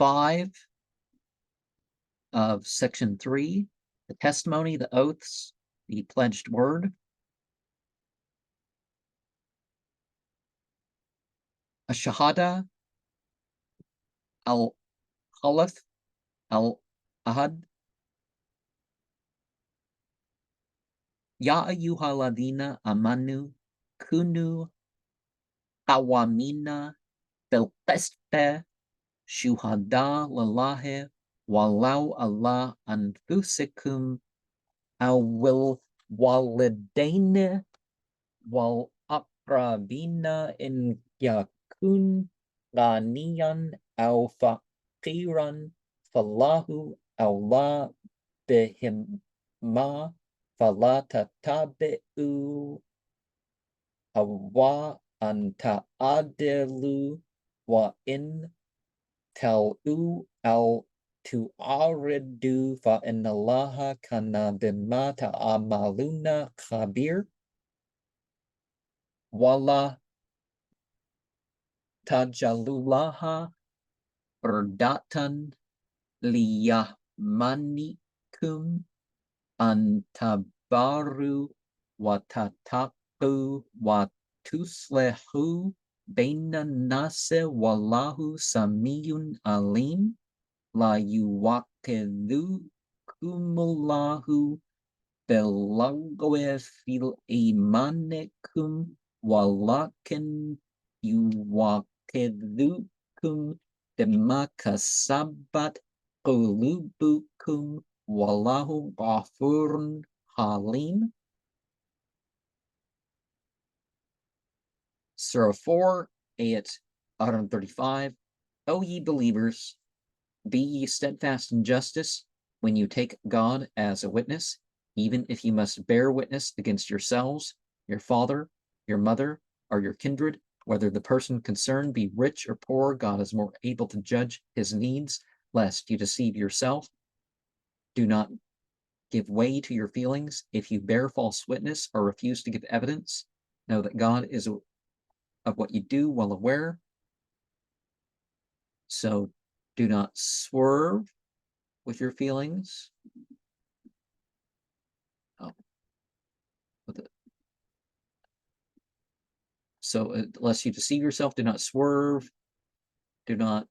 5 of section 3, the testimony, the oaths, the pledged word. Ash-shahada, al-halaf, al-ahad. Ya ayyuhalladhina amanu kunu qawamina bil qist shuhada lillahi walau ala anfusikum awil walidaini wal aqrabina in yakun ghaniyan aw faqiran fallahu awla bihima fala tatabi'u hawa an ta'adilu wa in tal'u al tu'aridu fa inna allaha kana bima ta'amaluna khabir. Wala tajalulaha urdatan liyahmanikum antabaru watataku watuslehu baina nase wallahu samiyun alim la yuwakidhukumullahu bilagwe fil imanikum walakin yuwakidhukum bima kasabat qulubukum wallahu ghafurun halim. Surah 4, ayat 135. O ye believers, be ye steadfast in justice when you take God as a witness, even if you must bear witness against yourselves, your father, your mother, or your kindred, whether the person concerned be rich or poor. God is more able to judge his needs, lest you deceive yourself. Do not give way to your feelings. If you bear false witness or refuse to give evidence, know that God is of what you do well aware. So do not swerve with your feelings. So unless you deceive yourself, do not swerve. Do not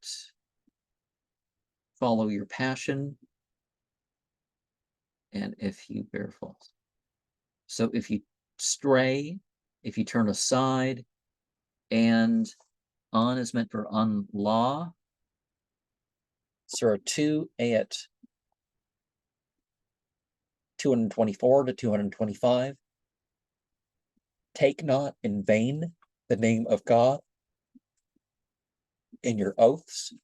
follow your passion. And if you bear false. So if you stray, if you turn aside, and on is meant for on law. Surah 2, ayat 224 to 225. Take not in vain the name of God in your oaths.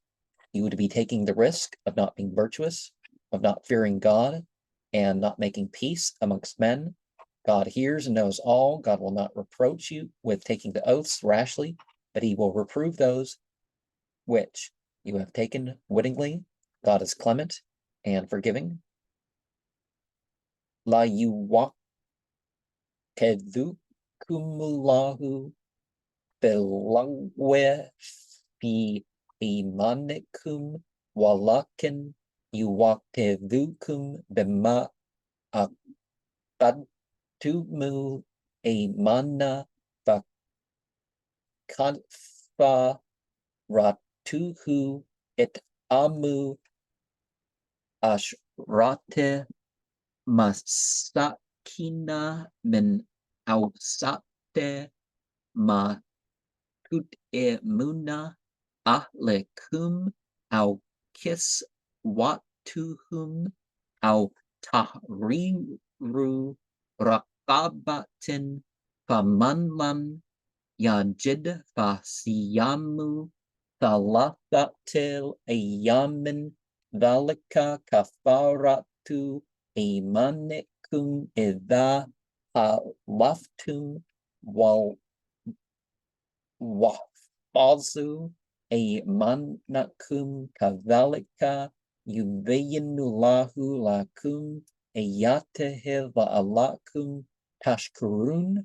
You would be taking the risk of not being virtuous, of not fearing God, and not making peace amongst men. God hears and knows all. God will not reproach you with taking the oaths rashly, but he will reprove those which you have taken wittingly. God is clement and forgiving. La yuwakidhukumullahu bilagwe fi imanikum walakin yuwakidhukum bima aqadtumu imana fakadfa ratuhu it'amu ashrate masakina min awsate ma tut'imuna ahlikum aw kiswatuhum aw tahriru raqabatin faman lam yajid fasiyamu thalathatil ayamin dhalika kafaratu imanikum idha halaftum wal wahfazu imanakum kadhalika yubayyinullahu lakum ayatihi la'alakum tashkurun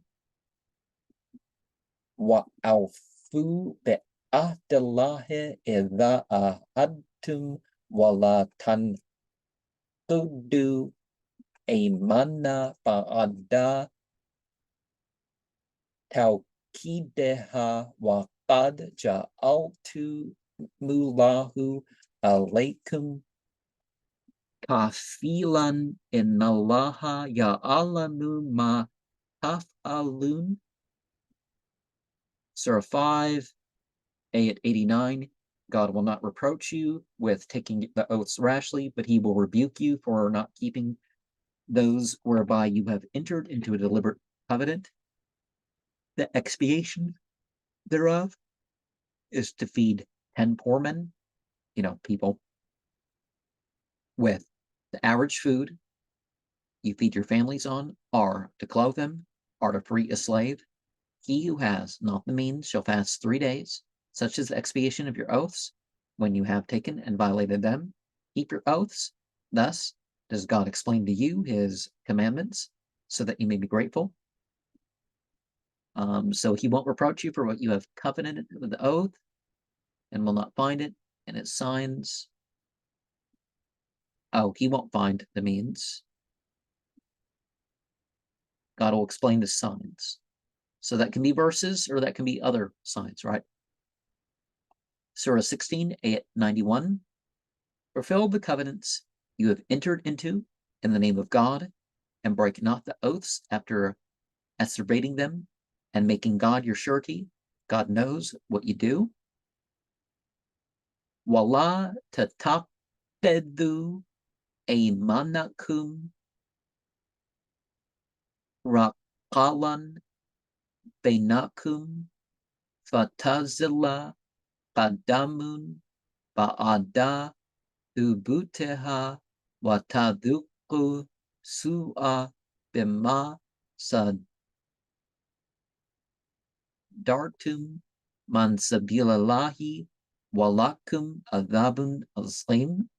wa awfu bi'ahdillahi idha alaytum wala tanqudu aymana ba'da tawkideha wa qad ja'altu mulahu alaykum kafilan innallaha ya'alamu ma taf'alun. Surah 5, Ayat 89. God will not reproach you with taking the oaths rashly, but he will rebuke you for not keeping those whereby you have entered into a deliberate covenant. The expiation thereof is to feed 10 poor men, people, with the average food you feed your families on, are to clothe them, are to free a slave. He who has not the means shall fast 3 days. Such is the expiation of your oaths, when you have taken and violated them. Keep your oaths. Thus does God explain to you his commandments, so that you may be grateful. So he won't reproach you for what you have covenanted with the oath, and will not find it in its signs. Oh, he won't find the means. God will explain the signs. So that can be verses, or that can be other signs, right? Surah 16, Ayat 91. Fulfill the covenants you have entered into in the name of God, and break not the oaths after asseverating them, and making God your surety. God knows what you do. Wala tataqaddu aymanakum raqalan bainakum fatazilla qadamun ba'ada thubuteha watadhuqu su'a bima sadartum man sabilallahi walakum adhabun azim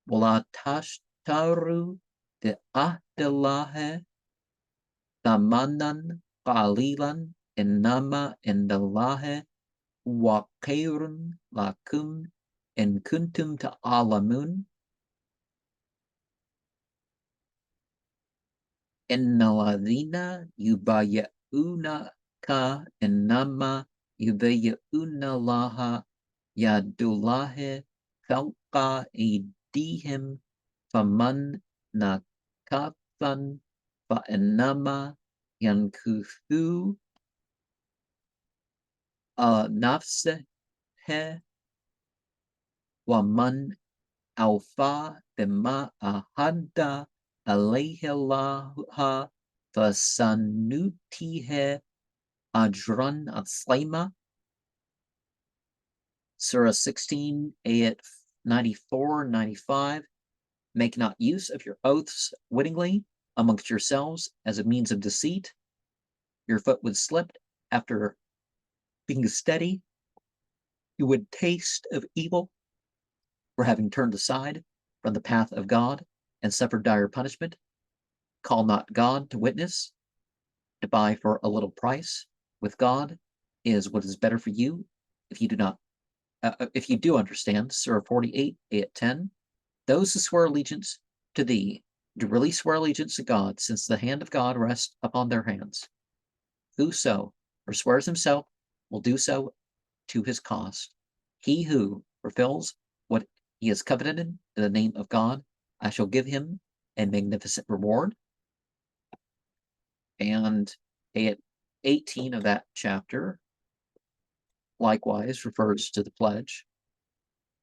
wala tashtaru bi ahdillahi thamanan qalilan innama indallahi wa khairun lakum in kuntum ta'alamun. Innal ladhina yubayyi'unaka innama yubayyi'una Allaha yadullahi fawqa aydihim faman nakathan fa innama yankuthu nafsihi wa man awfa bima ahadda alayhi Allah fasanutihi ajran azima. Surah 16, Ayat 94, 95. Make not use of your oaths wittingly amongst yourselves as a means of deceit. Your foot would slip after being steady. You would taste of evil for having turned aside from the path of God and suffered dire punishment. Call not God to witness. To buy for a little price with God is what is better for you if you do not. If you do understand. Surah 48, Ayat 10. Those who swear allegiance to thee do really swear allegiance to God, since the hand of God rests upon their hands. Whoso forswears himself will do so to his cost. He who fulfills what he has covenanted in the name of God, I shall give him a magnificent reward. And Ayat 18 of that chapter likewise refers to the pledge.